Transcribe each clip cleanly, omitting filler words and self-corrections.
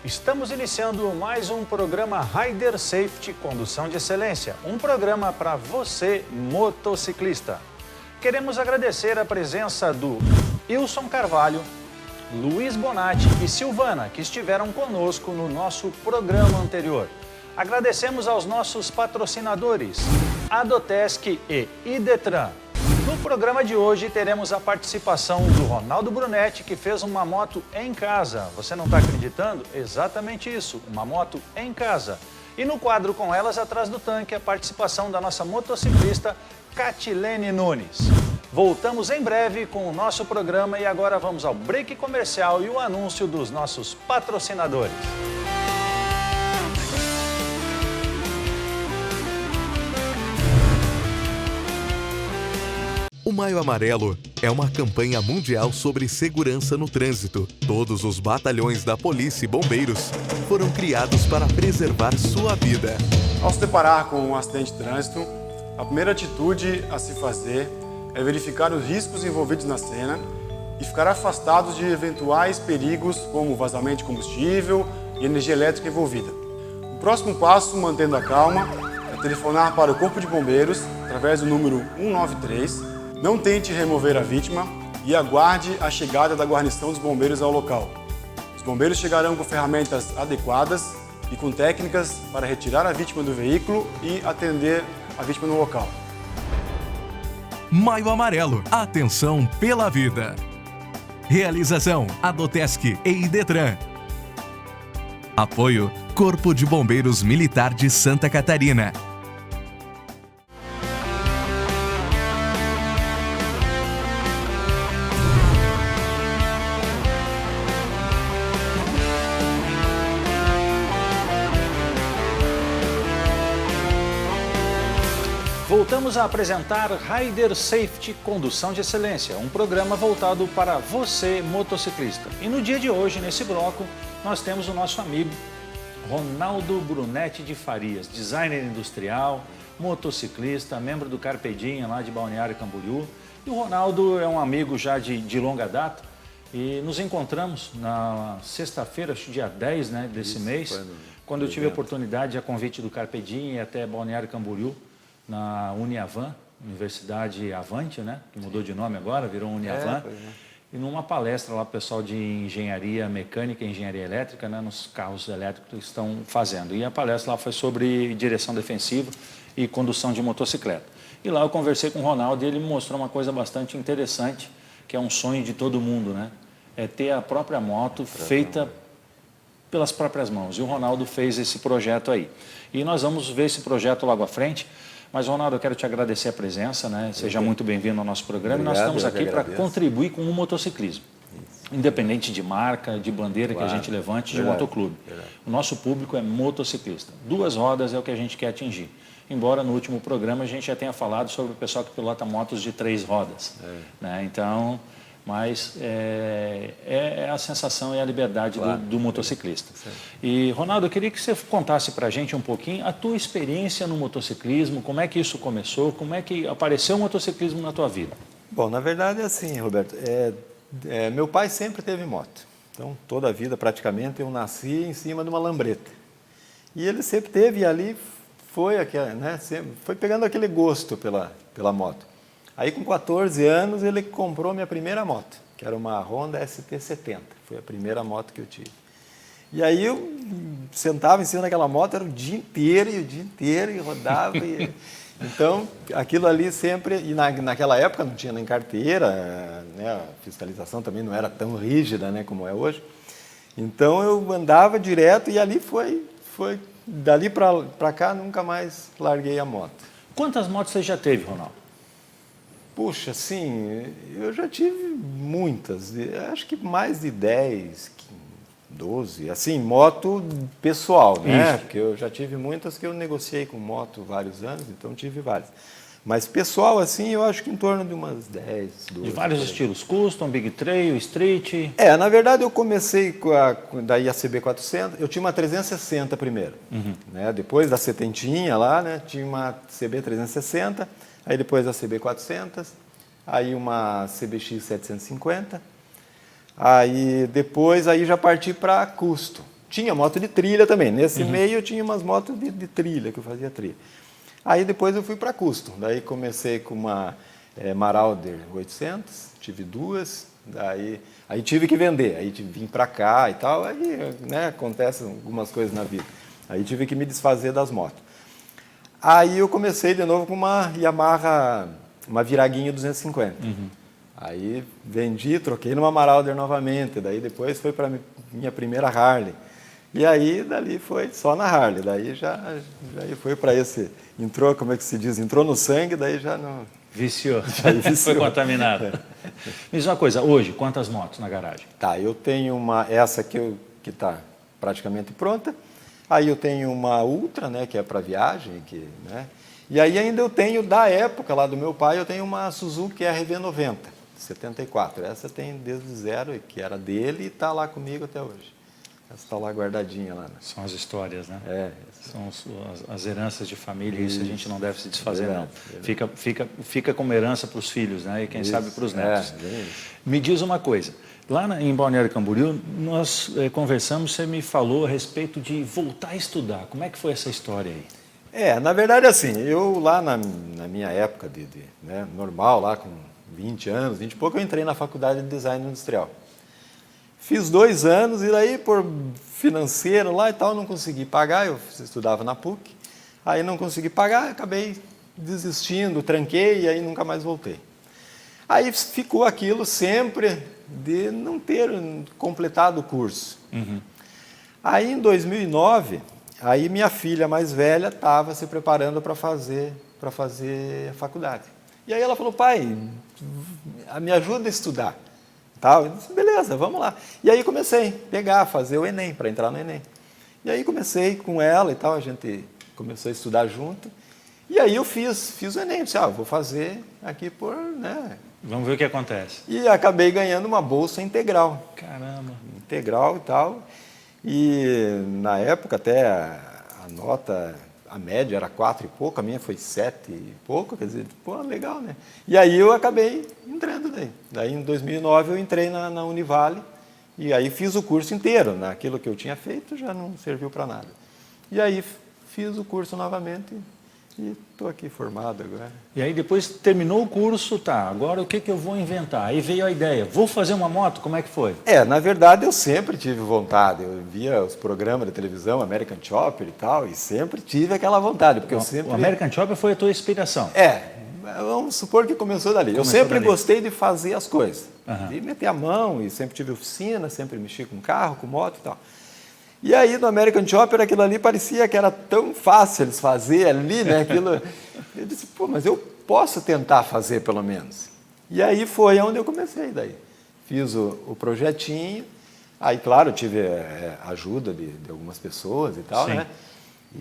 Estamos iniciando mais um programa Rider Safety Condução de Excelência, um programa para você, motociclista. Queremos agradecer a presença do Wilson Carvalho, Luiz Bonatti e Silvana, que estiveram conosco no nosso programa anterior. Agradecemos aos nossos patrocinadores, Adotesc e Idetran. No programa de hoje teremos a participação do Ronaldo Brunetti, que fez uma moto em casa. Você não está acreditando? Exatamente isso, uma moto em casa. E no quadro Com Elas Atrás do Tanque, a participação da nossa motociclista Catilene Nunes. Voltamos em breve com o nosso programa e agora vamos ao break comercial e o anúncio dos nossos patrocinadores. O Maio Amarelo é uma campanha mundial sobre segurança no trânsito. Todos os batalhões da polícia e bombeiros foram criados para preservar sua vida. Ao se deparar com um acidente de trânsito, a primeira atitude a se fazer é verificar os riscos envolvidos na cena e ficar afastados de eventuais perigos como vazamento de combustível e energia elétrica envolvida. O próximo passo, mantendo a calma, é telefonar para o Corpo de Bombeiros através do número 193. Não tente remover a vítima e aguarde a chegada da guarnição dos bombeiros ao local. Os bombeiros chegarão com ferramentas adequadas e com técnicas para retirar a vítima do veículo e atender a vítima no local. Maio Amarelo. Atenção pela vida. Realização: Adotesc e Idetran. Apoio: Corpo de Bombeiros Militar de Santa Catarina. Voltamos a apresentar Rider Safety Condução de Excelência, um programa voltado para você, motociclista. E no dia de hoje, nesse bloco, nós temos o nosso amigo Ronaldo Brunetti de Farias, designer industrial, motociclista, membro do Carpe Diem lá de Balneário Camboriú. E o Ronaldo é um amigo já de longa data e nos encontramos na sexta-feira, acho que dia 10 desse mês, quando eu tive a oportunidade, a convite do Carpe Diem, ir até Balneário Camboriú, na Uniavan, Universidade Avante, que mudou de nome agora, virou Uniavan. E numa palestra lá, o pessoal de engenharia mecânica e engenharia elétrica, nos carros elétricos que estão fazendo. E a palestra lá foi sobre direção defensiva e condução de motocicleta. E lá eu conversei com o Ronaldo e ele me mostrou uma coisa bastante interessante, que é um sonho de todo mundo, É ter a própria moto feita pelas próprias mãos. E o Ronaldo fez esse projeto aí. E nós vamos ver esse projeto logo à frente. Mas, Ronaldo, eu quero te agradecer a presença, Seja muito bem-vindo ao nosso programa. Obrigado, nós estamos aqui para contribuir com o motociclismo. Isso. Independente de marca, de bandeira que a gente levante, de motoclube. O nosso público é motociclista. 2 rodas é o que a gente quer atingir. Embora no último programa a gente já tenha falado sobre o pessoal que pilota motos de 3 rodas. Então, mas é a sensação e a liberdade do motociclista. E, Ronaldo, eu queria que você contasse para a gente um pouquinho a tua experiência no motociclismo, como é que isso começou, como é que apareceu o motociclismo na tua vida? Bom, na verdade é assim, Roberto, meu pai sempre teve moto, então toda a vida praticamente eu nasci em cima de uma lambreta. E ele sempre teve, e ali foi pegando aquele gosto pela moto. Aí, com 14 anos, ele comprou minha primeira moto, que era uma Honda ST70. Foi a primeira moto que eu tive. E aí, eu sentava em cima daquela moto, era o dia inteiro, e rodava. Então, aquilo ali sempre... E naquela época não tinha nem carteira, a fiscalização também não era tão rígida, como é hoje. Então, eu andava direto e ali foi dali para cá, nunca mais larguei a moto. Quantas motos você já teve, Ronaldo? Puxa, sim, eu já tive muitas, acho que mais de 10, 12, assim, moto pessoal, Porque eu já tive muitas que eu negociei com moto vários anos, então tive várias. Mas pessoal, assim, eu acho que em torno de umas 10, 12. De vários estilos, custom, big trail, street? Na verdade eu comecei daí a CB400, eu tinha uma 360 primeiro, Depois da setentinha lá, tinha uma CB360, aí depois a CB400, aí uma CBX 750, aí depois já parti para custo. tinha moto de trilha também. Nesse meio eu tinha umas motos de trilha, que eu fazia trilha. Aí depois eu fui para custom. Daí comecei com uma Marauder 800, tive duas. Aí tive que vender, aí vim para cá e tal. Aí, né, acontecem algumas coisas na vida. Aí tive que me desfazer das motos. Aí eu comecei de novo com uma Yamaha, uma Viraguinho 250. Aí vendi, troquei numa Marauder novamente. Daí depois foi para minha primeira Harley. E aí, dali foi só na Harley. Daí já foi para esse... Entrou, como é que se diz? Entrou no sangue, daí já não... Viciou. Viciou. Foi contaminado. Me diz uma coisa, hoje, quantas motos na garagem? Tá, eu tenho essa que está praticamente pronta. Aí eu tenho uma Ultra, né, que é para viagem. Né? E aí ainda eu tenho, da época lá do meu pai, eu tenho uma Suzuki RV90, 74. Essa tem desde zero, que era dele e está lá comigo até hoje. Essa está lá guardadinha lá. Né? São as histórias, né? São as heranças de família, isso a gente não deve se desfazer, não. Verdade. Fica como herança para os filhos, né? E quem sabe para os netos. Isso. Me diz uma coisa, lá em Balneário Camboriú, nós conversamos, você me falou a respeito de voltar a estudar. Como é que foi essa história aí? Na verdade, assim, eu lá na minha época né, normal, lá com 20 anos, 20 e pouco, eu entrei na faculdade de design industrial. Fiz 2 anos e daí, por financeiro lá e tal, não consegui pagar. Eu estudava na PUC, aí não consegui pagar, acabei desistindo, tranquei e aí nunca mais voltei. Aí ficou aquilo sempre de não ter completado o curso. Aí em 2009, aí minha filha mais velha estava se preparando para fazer a faculdade. E aí ela falou, pai, me ajuda a estudar. Eu disse, beleza, vamos lá. E aí comecei a fazer o Enem, para entrar no Enem. E aí comecei com ela e tal, a gente começou a estudar junto. E aí eu fiz o Enem, disse, vou fazer aqui por... Né? Vamos ver o que acontece. E acabei ganhando uma bolsa integral. Caramba. Integral e tal. E na época até a nota... A média era 4 e pouco, a minha foi 7 e pouco, quer dizer, legal, né? E aí eu acabei entrando daí. Daí em 2009 eu entrei na Univale e aí fiz o curso inteiro. Naquilo que eu tinha feito já não serviu para nada. E aí fiz o curso novamente e estou aqui formado agora. E aí depois terminou o curso, agora o que eu vou inventar? Aí veio a ideia, vou fazer uma moto, como é que foi? Na verdade eu sempre tive vontade, eu via os programas de televisão, American Chopper e tal, e sempre tive aquela vontade, porque O American Chopper foi a tua inspiração? Vamos supor que começou dali. Eu sempre gostei de fazer as coisas, de meter a mão, e sempre tive oficina, sempre mexi com carro, com moto e tal. E aí, no American Chopper, aquilo ali parecia que era tão fácil eles fazer ali, né? Eu disse, mas eu posso tentar fazer pelo menos. E aí foi onde eu comecei daí. Fiz o projetinho, aí, claro, tive ajuda de algumas pessoas e tal, né?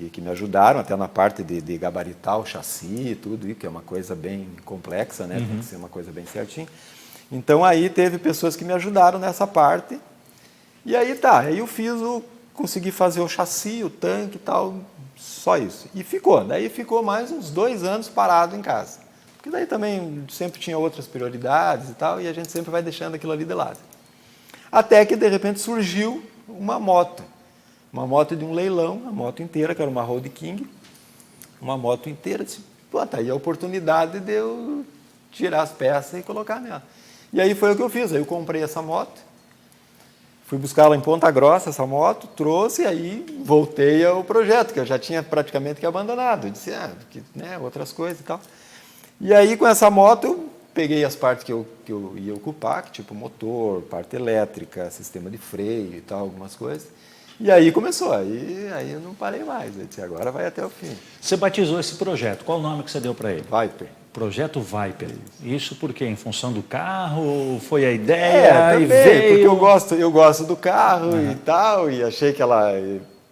E que me ajudaram até na parte de gabaritar o chassi e tudo, que é uma coisa bem complexa, né? Tem que ser uma coisa bem certinha. Então, aí teve pessoas que me ajudaram nessa parte. E aí aí eu consegui fazer o chassi, o tanque e tal, só isso. E daí ficou mais uns 2 anos parado em casa. Porque daí também sempre tinha outras prioridades e tal, e a gente sempre vai deixando aquilo ali de lado. Até que, de repente, surgiu uma moto de um leilão, a moto inteira, que era uma Road King, uma moto inteira, disse, tá aí a oportunidade de eu tirar as peças e colocar nela. E aí foi o que eu fiz, aí eu comprei essa moto, fui buscar ela em Ponta Grossa, essa moto, trouxe e aí voltei ao projeto, que eu já tinha praticamente que abandonado. Eu disse, outras coisas e tal. E aí, com essa moto, eu peguei as partes que eu ia ocupar, tipo motor, parte elétrica, sistema de freio e tal, algumas coisas. E aí começou, aí eu não parei mais. Eu disse, agora vai até o fim. Você batizou esse projeto, qual o nome que você deu para ele? Viper. Projeto Viper. Isso por quê? Em função do carro? Foi a ideia? Também, e veio... porque eu gosto do carro e tal, e achei que ela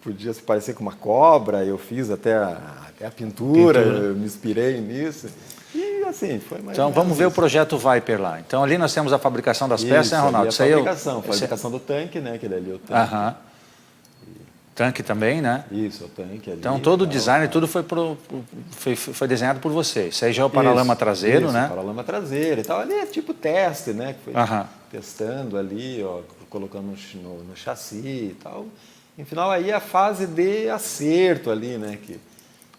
podia se parecer com uma cobra, eu fiz até a pintura, eu me inspirei nisso. E assim, foi mais. Então vamos ver o projeto Viper lá. Então ali nós temos a fabricação das peças, né, Ronaldo? Isso aí fabricação do tanque, né? Que ali é o tanque. Tanque também, né? Isso, o tanque ali. Então todo o design, tudo foi desenhado por você. Isso aí já é o paralama traseiro, né? O paralama traseiro e tal. Ali é tipo teste, né? Que foi testando ali, colocando no chassi e tal. Em final, aí a fase de acerto ali, né? Que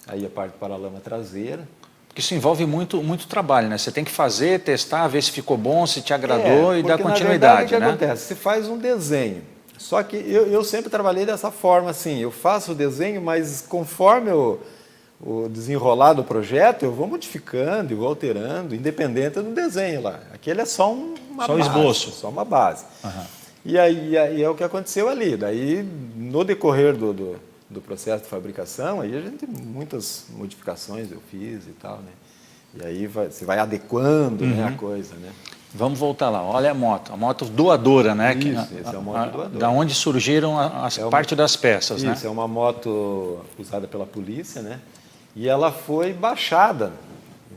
aí a parte para a lama traseira. Porque isso envolve muito trabalho, né? Você tem que fazer, testar, ver se ficou bom, se te agradou e dar continuidade, na verdade, o que né? acontece? Você faz um desenho. Só que eu sempre trabalhei dessa forma, assim, eu faço o desenho, mas conforme o desenrolar do projeto, eu vou modificando e vou alterando, independente do desenho lá. Aquele é só uma Só base, esboço. só uma base. Uhum. E aí é o que aconteceu ali. Daí, no decorrer do processo de fabricação, aí a gente muitas modificações eu fiz e tal, né? E aí você vai adequando, né, a coisa, né? Vamos voltar lá. Olha a moto doadora, né? Isso, essa é a moto doadora. Da onde surgiram parte das peças, né? Isso, é uma moto usada pela polícia, né? E ela foi baixada.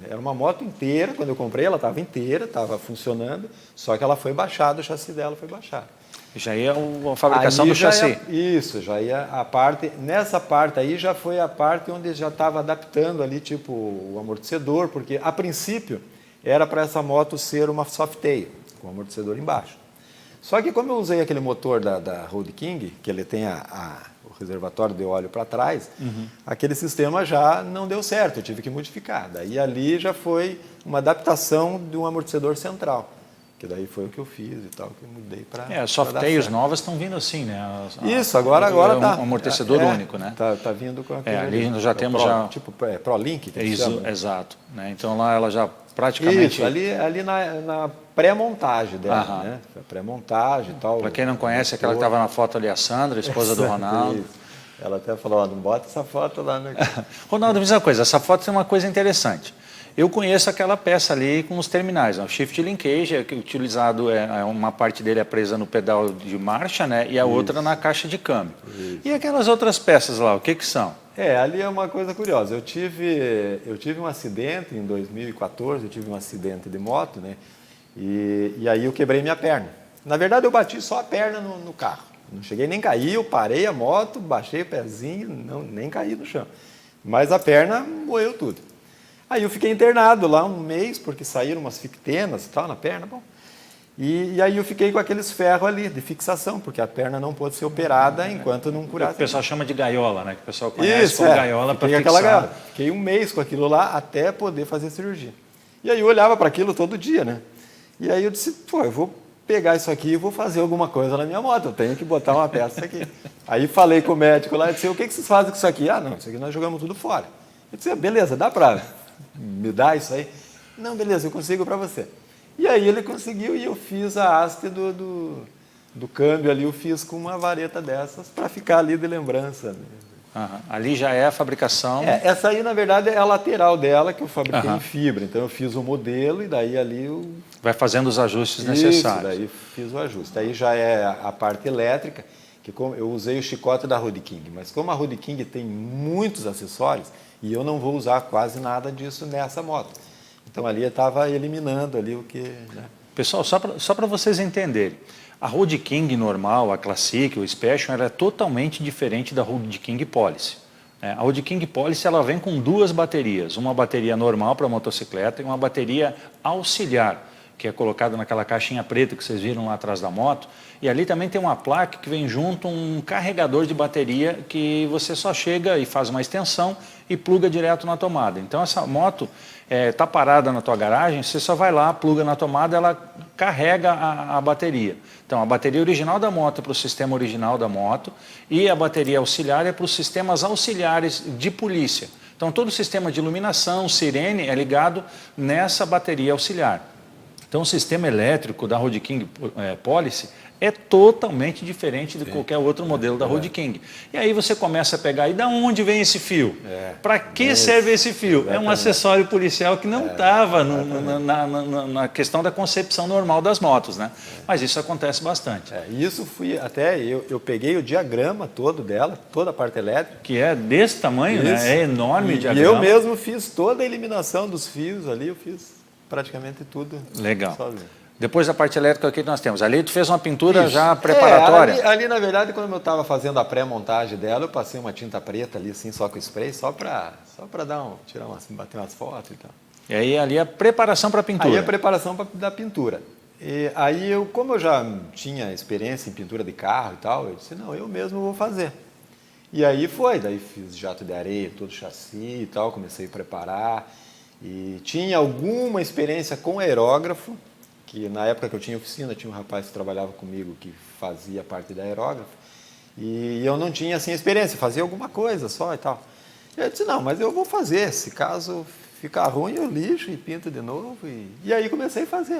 Era uma moto inteira, quando eu comprei ela estava inteira, estava funcionando, só que ela foi baixada, o chassi dela foi baixado. Já ia a fabricação do chassi. Isso, já ia a parte, nessa parte aí já foi a parte onde já estava adaptando ali, tipo, o amortecedor, porque a princípio era para essa moto ser uma Softail, com o amortecedor embaixo. Só que como eu usei aquele motor da Road King, que ele tem o reservatório de óleo para trás, aquele sistema já não deu certo, eu tive que modificar. Daí ali já foi uma adaptação de um amortecedor central, que daí foi o que eu fiz e tal, que eu mudei para as Softails novas estão vindo assim, né? Isso, agora tá. Um amortecedor único, né? Tá vindo com aquele... ali nós já temos tipo ProLink, que chama, né? Exato. Né? Então lá ela já praticamente... Isso, ali na pré-montagem dela, né? Pré-montagem e tal. Para quem não conhece, aquela que estava na foto ali, a Sandra, a esposa do Ronaldo. Isso. Ela até falou, não bota essa foto lá no... Ronaldo, me diz uma coisa, essa foto tem uma coisa interessante. Eu conheço aquela peça ali com os terminais, o shift linkage, que utilizado, uma parte dele é presa no pedal de marcha, né? E a outra na caixa de câmbio. Isso. E aquelas outras peças lá, o que são? Ali é uma coisa curiosa. Eu tive um acidente em 2014, eu tive um acidente de moto, né? E aí eu quebrei minha perna. Na verdade, eu bati só a perna no carro. Não cheguei nem a cair, eu parei a moto, baixei o pezinho, nem caí no chão. Mas a perna moeu tudo. Aí eu fiquei internado lá um mês, porque saíram umas fictenas e tal na perna. Bom. E aí eu fiquei com aqueles ferros ali de fixação, porque a perna não pôde ser operada enquanto não curasse. O pessoal chama de gaiola, né? Que o pessoal conhece como gaiola para fixar. Aquela gaiola. Fiquei um mês com aquilo lá até poder fazer cirurgia. E aí eu olhava para aquilo todo dia, né? E aí eu disse, eu vou pegar isso aqui e vou fazer alguma coisa na minha moto, eu tenho que botar uma peça aqui. Aí falei com o médico lá e disse, o que vocês fazem com isso aqui? Não, isso aqui nós jogamos tudo fora. Eu disse, beleza, dá para me dar isso aí? Não, beleza, eu consigo para você. E aí ele conseguiu e eu fiz a haste do câmbio ali, eu fiz com uma vareta dessas para ficar ali de lembrança. Ali já é a fabricação... essa aí, na verdade, é a lateral dela, que eu fabriquei em fibra. Então, eu fiz o modelo e daí ali eu... Vai fazendo os ajustes necessários. Daí fiz o ajuste. Aí já é a parte elétrica, que eu usei o chicote da Road King. Mas como a Road King tem muitos acessórios, e eu não vou usar quase nada disso nessa moto. Então, ali eu estava eliminando ali o que... Né? Pessoal, só para vocês entenderem, a Road King normal, a Classic, o Special, ela é totalmente diferente da Road King Policy. A Road King Policy ela vem com duas baterias, uma bateria normal para motocicleta e uma bateria auxiliar, que é colocada naquela caixinha preta que vocês viram lá atrás da moto. E ali também tem uma placa que vem junto um carregador de bateria que você só chega e faz uma extensão e pluga direto na tomada. Então essa moto está parada na tua garagem, você só vai lá, pluga na tomada, ela carrega a bateria. Então a bateria original da moto é para o sistema original da moto e a bateria auxiliar é para os sistemas auxiliares de polícia. Então todo o sistema de iluminação, sirene é ligado nessa bateria auxiliar. Então o sistema elétrico da Road King Policy é totalmente diferente de qualquer outro modelo da Road King. E aí você começa a pegar, e da onde vem esse fio? Para que serve esse fio? Exatamente. É um acessório policial que não estava na questão da concepção normal das motos, né? Mas isso acontece bastante. Isso eu peguei o diagrama todo dela, toda a parte elétrica. Que é desse tamanho, né? É enorme o diagrama. E eu mesmo fiz toda a eliminação dos fios ali, eu fiz praticamente tudo. Legal. Sozinho. Depois da parte elétrica, o que nós temos? Ali tu fez uma pintura já preparatória? Ali, na verdade, quando eu estava fazendo a pré-montagem dela, eu passei uma tinta preta ali, assim, só com spray, só para bater umas fotos e tal. E aí ali a preparação para a pintura? Aí a preparação da pintura. E aí, como eu já tinha experiência em pintura de carro e tal, eu disse, não, eu mesmo vou fazer. E aí daí fiz jato de areia, todo chassi e tal, comecei a preparar. E tinha alguma experiência com aerógrafo, que na época que eu tinha oficina, tinha um rapaz que trabalhava comigo que fazia parte da aerógrafo. E eu não tinha assim experiência, fazia alguma coisa só e tal. E eu disse, não, mas eu vou fazer, se caso ficar ruim eu lixo e pinto de novo. E aí comecei a fazer,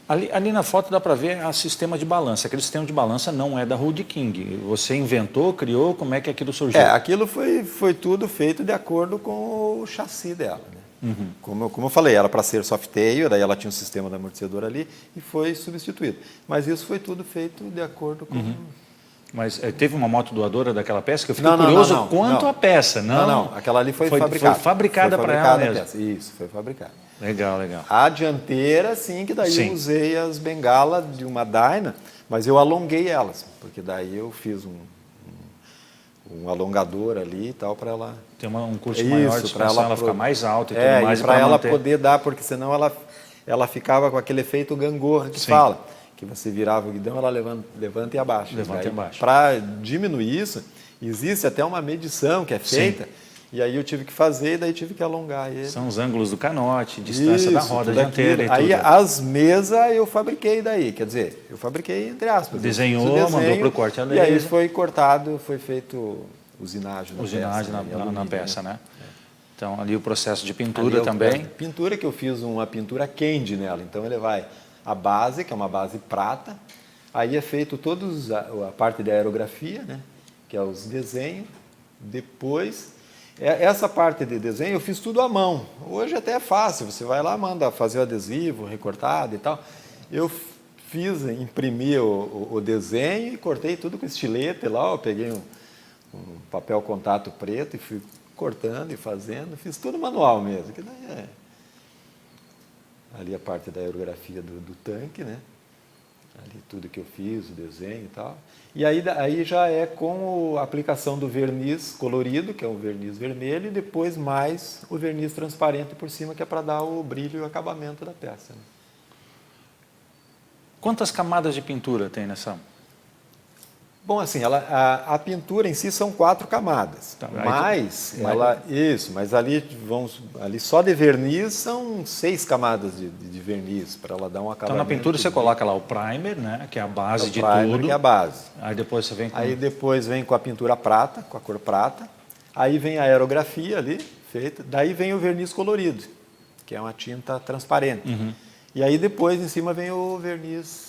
Ali na foto dá para ver o sistema de balança. Aquele sistema de balança não é da Rude King. Você inventou, criou, como é que aquilo surgiu? Aquilo foi tudo feito de acordo com o chassi dela, né? Como eu falei, era para ser Softail, daí ela tinha um sistema de amortecedor ali e foi substituído. Mas isso foi tudo feito de acordo com... Mas teve uma moto doadora daquela peça que eu fiquei curioso quanto a peça. Não, aquela ali foi fabricada. Foi fabricada para ela mesmo. Peça. Isso, foi fabricada. Legal. A dianteira, sim, que daí eu usei as bengalas de uma Dyna, mas eu alonguei elas, porque daí eu fiz um alongador ali e tal para ela... Tem um curso maior de expansão, ela ficar mais alta e tudo mais. Para ela poder dar, porque senão ela ficava com aquele efeito gangorra que fala. Que você virava o guidão, ela levanta e abaixa. Para diminuir isso, existe até uma medição que é feita, e aí eu tive que fazer, e daí tive que alongar ele. São os ângulos do canote, distância da roda dianteira e tudo. Aí as mesas eu fabriquei daí, quer dizer, eu fabriquei entre aspas. Desenhou, mandou para o corte a laser. E aí foi cortado, foi feito usinagem na peça, né? Então ali o processo de pintura também. Pintura que eu fiz uma pintura candy nela, então ele vai... A base, que é uma base prata, aí é feito a parte da aerografia, né, que é os desenhos. Depois, essa parte de desenho eu fiz tudo à mão. Hoje até é fácil, você vai lá, manda fazer o adesivo, recortado e tal. Eu imprimi o desenho e cortei tudo com estilete lá, eu peguei um papel contato preto e fui cortando e fazendo, fiz tudo manual mesmo, que daí ali a parte da aerografia do tanque, né? Ali tudo que eu fiz, o desenho e tal. E aí já é com a aplicação do verniz colorido, que é o verniz vermelho, e depois mais o verniz transparente por cima, que é para dar o brilho e o acabamento da peça. Né? Quantas camadas de pintura tem nessa? Bom, assim, a pintura em si são 4 camadas, mas ali só de verniz são 6 camadas de verniz para ela dar um acabamento. Então na pintura você coloca lá o primer, né, que é a base de tudo. Que é a base. Aí depois você vem com... Aí depois vem com a pintura prata, com a cor prata. Aí vem a aerografia ali feita. Daí vem o verniz colorido, que é uma tinta transparente. E aí depois em cima vem o verniz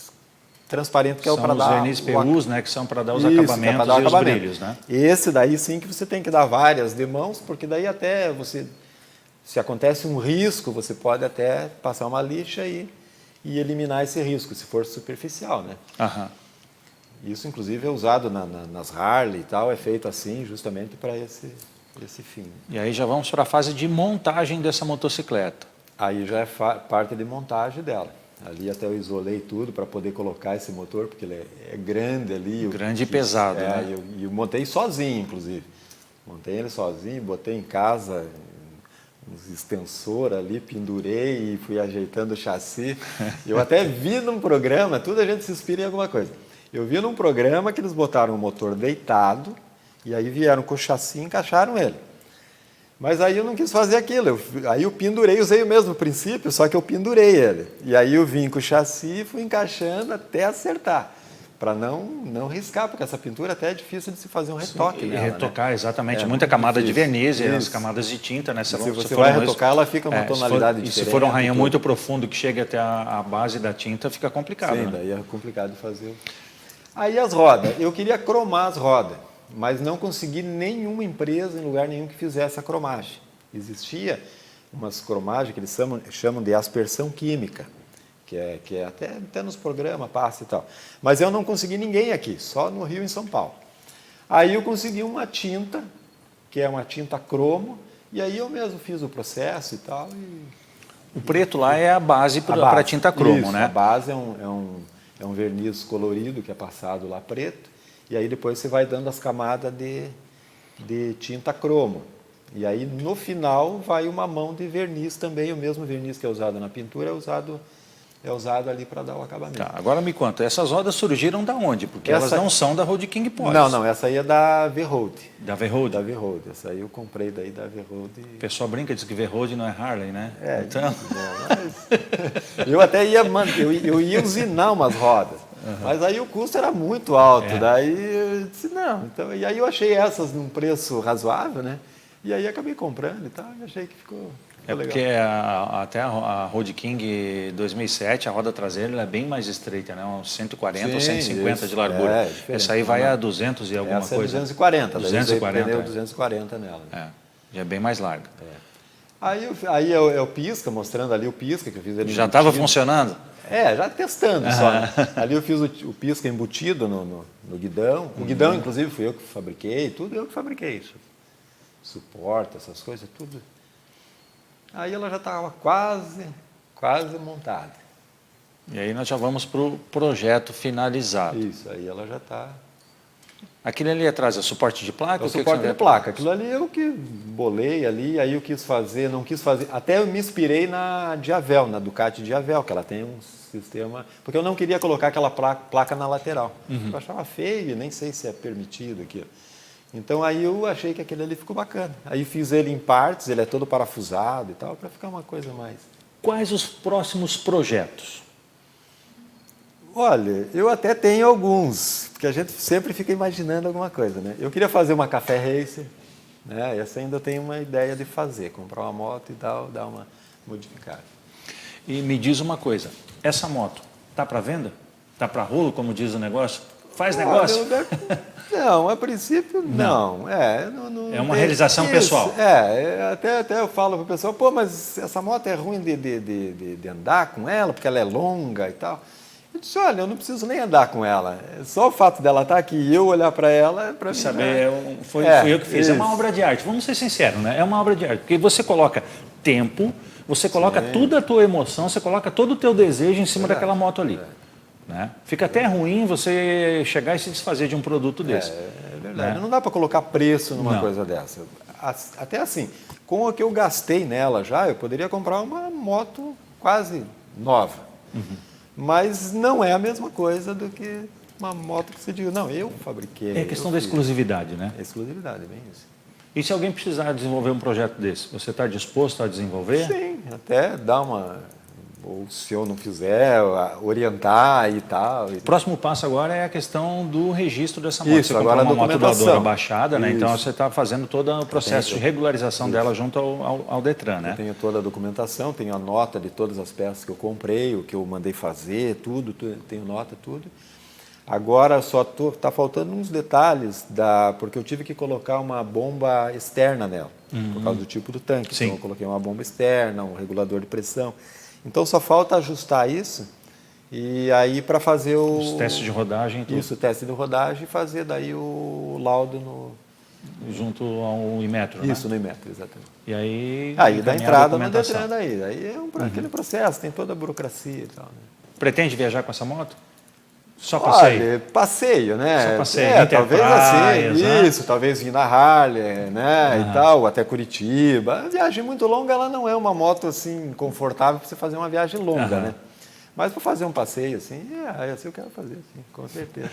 transparente, que é o para dar... São os verniz PUs, né, que são para dar os acabamentos e os brilhos, né? Esse daí sim que você tem que dar várias de mãos, porque daí até se acontece um risco, você pode até passar uma lixa e eliminar esse risco, se for superficial, né? Isso, inclusive, é usado nas Harley e tal, é feito assim justamente para esse fim. E aí já vamos para a fase de montagem dessa motocicleta. Aí já é parte de montagem dela. Ali até eu isolei tudo para poder colocar esse motor, porque ele é grande ali. Grande e pesado, né? Eu montei sozinho, inclusive. Montei ele sozinho, botei em casa uns extensores ali, pendurei e fui ajeitando o chassi. Eu até vi num programa, tudo a gente se inspira em alguma coisa. Eu vi num programa que eles botaram o motor deitado e aí vieram com o chassi e encaixaram ele. Mas aí eu não quis fazer aquilo, aí eu pendurei, usei o mesmo princípio, só que eu pendurei ele. E aí eu vim com o chassi e fui encaixando até acertar, para não riscar, porque essa pintura até é difícil de se fazer um retoque nela, retocar, né? Exatamente, muita camada de verniz e as camadas de tinta, né? Se você vai retocar, ela fica uma tonalidade diferente. E se for um arranhão muito profundo que chega até a base da tinta, fica complicado. Sim, né? Daí é complicado de fazer. Aí as rodas, eu queria cromar as rodas, mas não consegui nenhuma empresa em lugar nenhum que fizesse a cromagem. Existia umas cromagens que eles chamam de aspersão química, que é até nos programas passa e tal. Mas eu não consegui ninguém aqui, só no Rio e em São Paulo. Aí eu consegui uma tinta, que é uma tinta cromo, e aí eu mesmo fiz o processo e tal. O preto lá é a base para tinta cromo, isso, né? A base é um verniz colorido que é passado lá preto, e aí depois você vai dando as camadas de tinta cromo. E aí no final vai uma mão de verniz também, o mesmo verniz que é usado na pintura é usado é usado ali para dar o acabamento. Tá, agora me conta, essas rodas surgiram da onde? Porque Essa- elas não são da Road King Porsche. Não, essa aí é da V-Road. Da V-Road. Da V-Road. Essa aí eu comprei daí da V-Road. O pessoal brinca, diz que V-Road não é Harley, né? É, Então, mas eu até ia, eu ia usinar umas rodas, mas aí o custo era muito alto, daí eu disse não. Então, e aí eu achei essas num preço razoável, né? E aí acabei comprando e tal, e achei que ficou legal. porque até a Road King 2007, a roda traseira ela é bem mais estreita, né? Uns 140 ou Sim, 150 isso. de largura. É diferente. Essa aí vai a 200 e alguma Essa é coisa. 240, daí 240, eu pneu é. 240 nela. É, já é bem mais larga. Aí é o pisca, mostrando ali o pisca que eu fiz ele Já estava embutido. funcionando? Já testando só. Né? Ali eu fiz o pisca embutido no guidão. O guidão, inclusive, fui eu que fabriquei, tudo eu que fabriquei isso. Suporte, essas coisas, tudo. Aí ela já estava quase montada. E aí nós já vamos para o projeto finalizado. Isso, aí ela já está. Aquele ali atrás é suporte de placa? É o O que suporte que você de placa. Aquilo ali eu que bolei ali, aí eu quis fazer, não quis fazer. Até eu me inspirei na Diavel, na Ducati Diavel, que ela tem um sistema. Porque eu não queria colocar aquela placa na lateral. Eu achava feio, nem sei se é permitido aquilo. Então aí eu achei que aquele ali ficou bacana. Aí fiz ele em partes, ele é todo parafusado e tal, para ficar uma coisa mais. Quais os próximos projetos? Olha, eu até tenho alguns, porque a gente sempre fica imaginando alguma coisa, né? Eu queria fazer uma café racer, né? Essa ainda eu tenho uma ideia de fazer, comprar uma moto e tal, dar uma modificada. E me diz uma coisa, essa moto tá para venda? Tá para rolo, como diz o negócio? Faz negócio? Não, a princípio não. Não É uma realização pessoal. Até eu falo para o pessoal, pô, mas essa moto é ruim de andar com ela, porque ela é longa e tal. Eu disse, olha, eu não preciso nem andar com ela. Só o fato dela estar aqui e eu olhar para ela, para mim... Saber, fui eu que fiz. Isso. É uma obra de arte. Vamos ser sinceros, né? É uma obra de arte. Porque você coloca tempo, você coloca toda a tua emoção, você coloca todo o teu desejo em cima daquela moto ali. Né? Fica até ruim você chegar e se desfazer de um produto desse. É verdade. Não dá para colocar preço numa coisa dessa. Até assim, com o que eu gastei nela já, eu poderia comprar uma moto quase nova. Mas não é a mesma coisa do que uma moto que você diga, não, eu fabriquei. É questão da exclusividade, né? Exclusividade, bem isso. E se alguém precisar desenvolver um projeto desse, você está disposto a desenvolver? Sim, até dar uma... Ou se eu não fizer, orientar e tal. O próximo passo agora é a questão do registro dessa moto. Isso, você comprou agora a uma moto documentação. doadora baixada, né? Então Isso. você está fazendo todo o processo de regularização dela junto ao Detran, né? Eu tenho toda a documentação, tenho a nota de todas as peças que eu comprei, o que eu mandei fazer, tudo tenho nota, tudo. Agora só está faltando uns detalhes, porque eu tive que colocar uma bomba externa nela, por causa do tipo do tanque. Sim. Então eu coloquei uma bomba externa, um regulador de pressão. Então só falta ajustar isso e aí para fazer Os testes de rodagem e tudo. Isso, o teste de rodagem e fazer daí o laudo Junto ao Inmetro, né? Isso, no Inmetro, exatamente. E aí... Aí dá encaminhar a entrada no documentação. Detran daí. Aí é aquele processo, tem toda a burocracia e tal. Né? Pretende viajar com essa moto? Só passeio? Olha, passeio, né? Só passeio, talvez interpraias, assim, né? isso, talvez vir na Harley, né, e tal, até Curitiba. A viagem muito longa, ela não é uma moto assim confortável para você fazer uma viagem longa, né? Mas para fazer um passeio assim, assim eu quero fazer, sim, com certeza.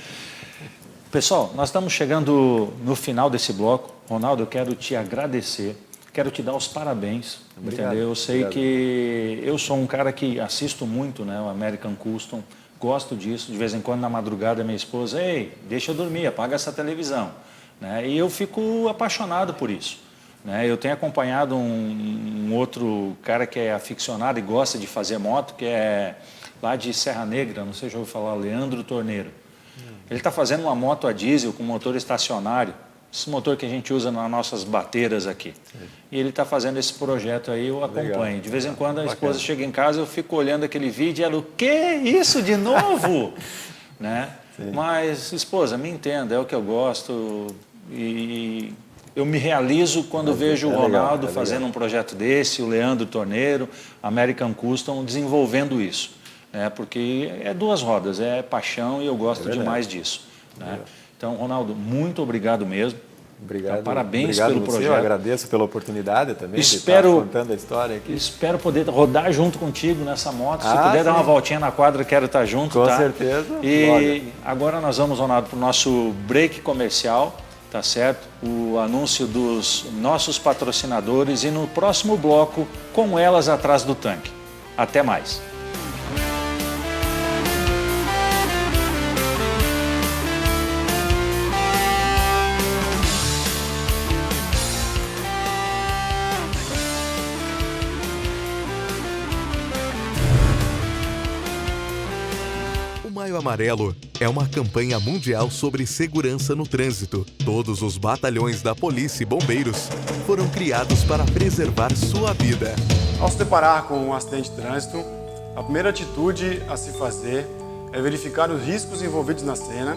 Pessoal, nós estamos chegando no final desse bloco. Ronaldo, eu quero te agradecer, quero te dar os parabéns, Obrigado, entendeu? Eu sei obrigado. Que eu sou um cara que assisto muito, né, o American Custom, gosto disso, de vez em quando na madrugada minha esposa, ei, deixa eu dormir, apaga essa televisão, né? E eu fico apaixonado por isso, né? Eu tenho acompanhado um outro cara que é aficionado e gosta de fazer moto, que é lá de Serra Negra, não sei se já ouviu falar, Leandro Torneiro. Ele está fazendo uma moto a diesel com motor estacionário, esse motor que a gente usa nas nossas bateiras aqui. Sim. E ele está fazendo esse projeto aí, eu acompanho. Legal. De vez em quando a esposa chega em casa, eu fico olhando aquele vídeo e ela, o quê? Isso de novo? Né? Mas, esposa, me entenda, é o que eu gosto e eu me realizo quando vejo o Ronaldo fazendo um projeto desse, o Leandro Torneiro, American Custom, desenvolvendo isso. Né? Porque é duas rodas, é paixão e eu gosto demais disso. Né? Então, Ronaldo, muito obrigado mesmo. Obrigado. Então, parabéns obrigado pelo você, projeto. Eu agradeço pela oportunidade também de estar contando a história aqui. Espero poder rodar junto contigo nessa moto. Se Ah, puder dar uma sim. voltinha na quadra, quero estar junto. Com tá? certeza. E agora nós vamos, Ronaldo, para o nosso break comercial, tá certo? O anúncio dos nossos patrocinadores e no próximo bloco, com elas atrás do tanque. Até mais. O Maio Amarelo é uma campanha mundial sobre segurança no trânsito. Todos os batalhões da polícia e bombeiros foram criados para preservar sua vida. Ao se deparar com um acidente de trânsito, a primeira atitude a se fazer é verificar os riscos envolvidos na cena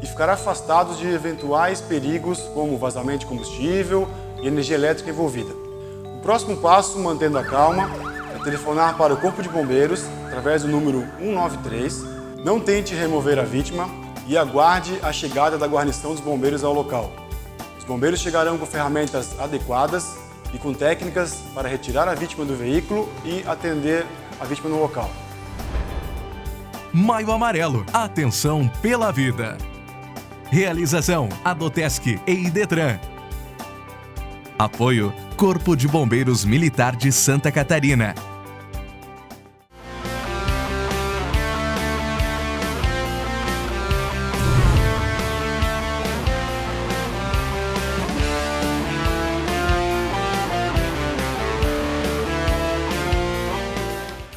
e ficar afastados de eventuais perigos como vazamento de combustível e energia elétrica envolvida. O próximo passo, mantendo a calma, é telefonar para o Corpo de Bombeiros através do número 193. Não tente remover a vítima e aguarde a chegada da guarnição dos bombeiros ao local. Os bombeiros chegarão com ferramentas adequadas e com técnicas para retirar a vítima do veículo e atender a vítima no local. Maio Amarelo. Atenção pela vida. Realização: Adotesc e Idetran. Apoio: Corpo de Bombeiros Militar de Santa Catarina.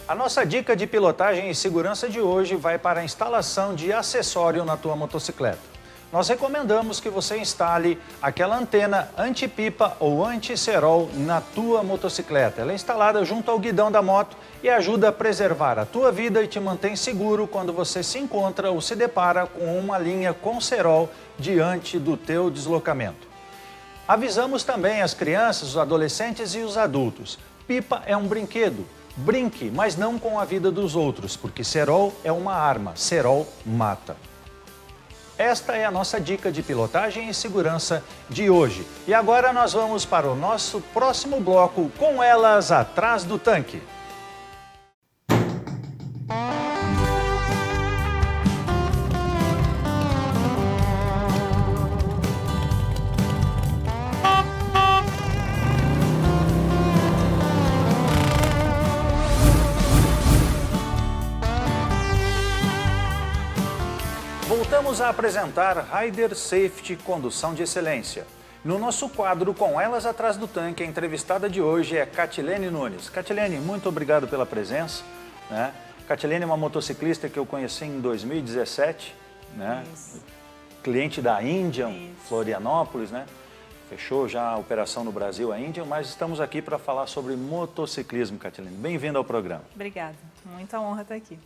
A nossa dica de pilotagem e segurança de hoje vai para a instalação de acessório na tua motocicleta. Nós recomendamos que você instale aquela antena anti-pipa ou anti-cerol na tua motocicleta. Ela é instalada junto ao guidão da moto e ajuda a preservar a tua vida e te mantém seguro quando você se encontra ou se depara com uma linha com cerol diante do teu deslocamento. Avisamos também as crianças, os adolescentes e os adultos. Pipa é um brinquedo. Brinque, mas não com a vida dos outros, porque cerol é uma arma, cerol mata. Esta é a nossa dica de pilotagem e segurança de hoje. E agora nós vamos para o nosso próximo bloco, com elas atrás do tanque. Voltamos a apresentar Rider Safety Condução de Excelência. No nosso quadro Com Elas Atrás do Tanque, a entrevistada de hoje é Catilene Nunes. Catilene, muito obrigado pela presença. Né? Catilene é uma motociclista que eu conheci em 2017, né? Cliente da Indian, Florianópolis, né? Fechou já a operação no Brasil, a Indian, mas estamos aqui para falar sobre motociclismo, Catilene. Bem-vindo ao programa. Obrigada, muita honra estar aqui.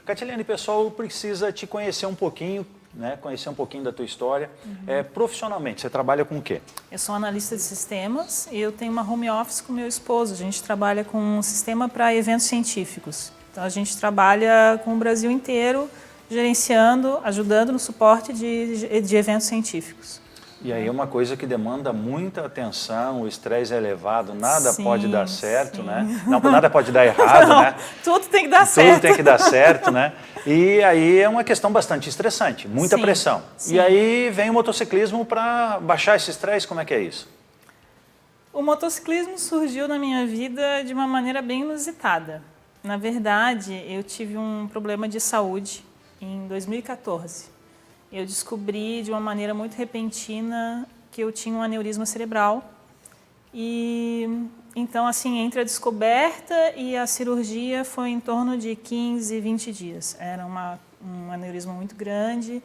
Catilene, o pessoal precisa te conhecer um pouquinho, né? Conhecer um pouquinho da tua história. Profissionalmente, você trabalha com o quê? Eu sou analista de sistemas e eu tenho uma home office com meu esposo. A gente trabalha com um sistema para eventos científicos. Então, a gente trabalha com o Brasil inteiro, gerenciando, ajudando no suporte de eventos científicos. E aí é uma coisa que demanda muita atenção, o estresse é elevado, nada pode dar certo, né? Não, nada pode dar errado, Não, né? tudo tem que dar certo. Tudo tem que dar certo, né? E aí é uma questão bastante estressante, muita pressão. Sim. E aí vem o motociclismo para baixar esse estresse, como é que é isso? O motociclismo surgiu na minha vida de uma maneira bem inusitada. Na verdade, eu tive um problema de saúde em 2014. Eu descobri de uma maneira muito repentina que eu tinha um aneurisma cerebral. E então, assim, entre a descoberta e a cirurgia foi em torno de 15, 20 dias. Era um aneurisma muito grande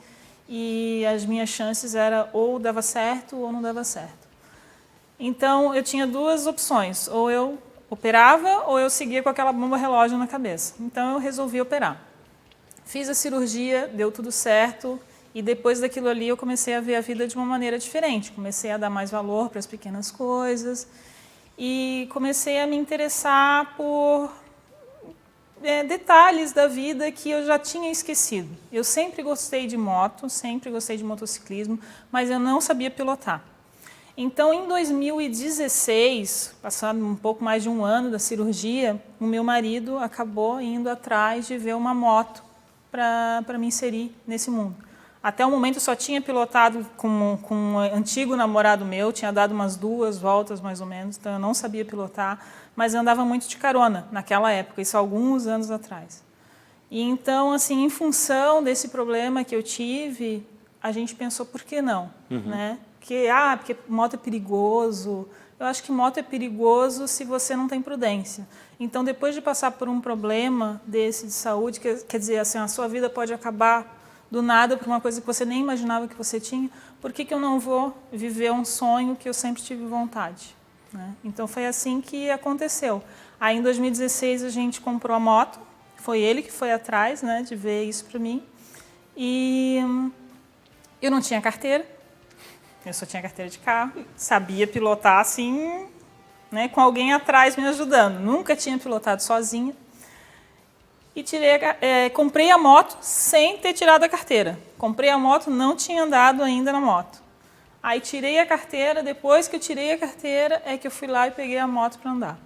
e as minhas chances eram ou dava certo ou não dava certo. Então, eu tinha duas opções, ou eu operava ou eu seguia com aquela bomba relógio na cabeça. Então, eu resolvi operar. Fiz a cirurgia, deu tudo certo. E depois daquilo ali eu comecei a ver a vida de uma maneira diferente. Comecei a dar mais valor para as pequenas coisas e comecei a me interessar por detalhes da vida que eu já tinha esquecido. Eu sempre gostei de moto, sempre gostei de motociclismo, mas eu não sabia pilotar. Então, em 2016, passado um pouco mais de um ano da cirurgia, o meu marido acabou indo atrás de ver uma moto para me inserir nesse mundo. Até o momento eu só tinha pilotado com um antigo namorado meu, tinha dado umas 2 voltas mais ou menos, então eu não sabia pilotar, mas eu andava muito de carona naquela época, isso há alguns anos atrás. E então, assim, em função desse problema que eu tive, a gente pensou, por que não? Né? Porque moto é perigoso. Eu acho que moto é perigoso se você não tem prudência. Então, depois de passar por um problema desse de saúde, quer dizer, assim, a sua vida pode acabar do nada por uma coisa que você nem imaginava que você tinha, por que eu não vou viver um sonho que eu sempre tive vontade? Né? Então, foi assim que aconteceu. Aí, em 2016, a gente comprou a moto. Foi ele que foi atrás, né, de ver isso para mim. E eu não tinha carteira. Eu só tinha carteira de carro, sabia pilotar assim, né, com alguém atrás me ajudando. Nunca tinha pilotado sozinha. E comprei a moto sem ter tirado a carteira. Comprei a moto, não tinha andado ainda na moto. Aí tirei a carteira, depois que eu tirei a carteira é que eu fui lá e peguei a moto para andar.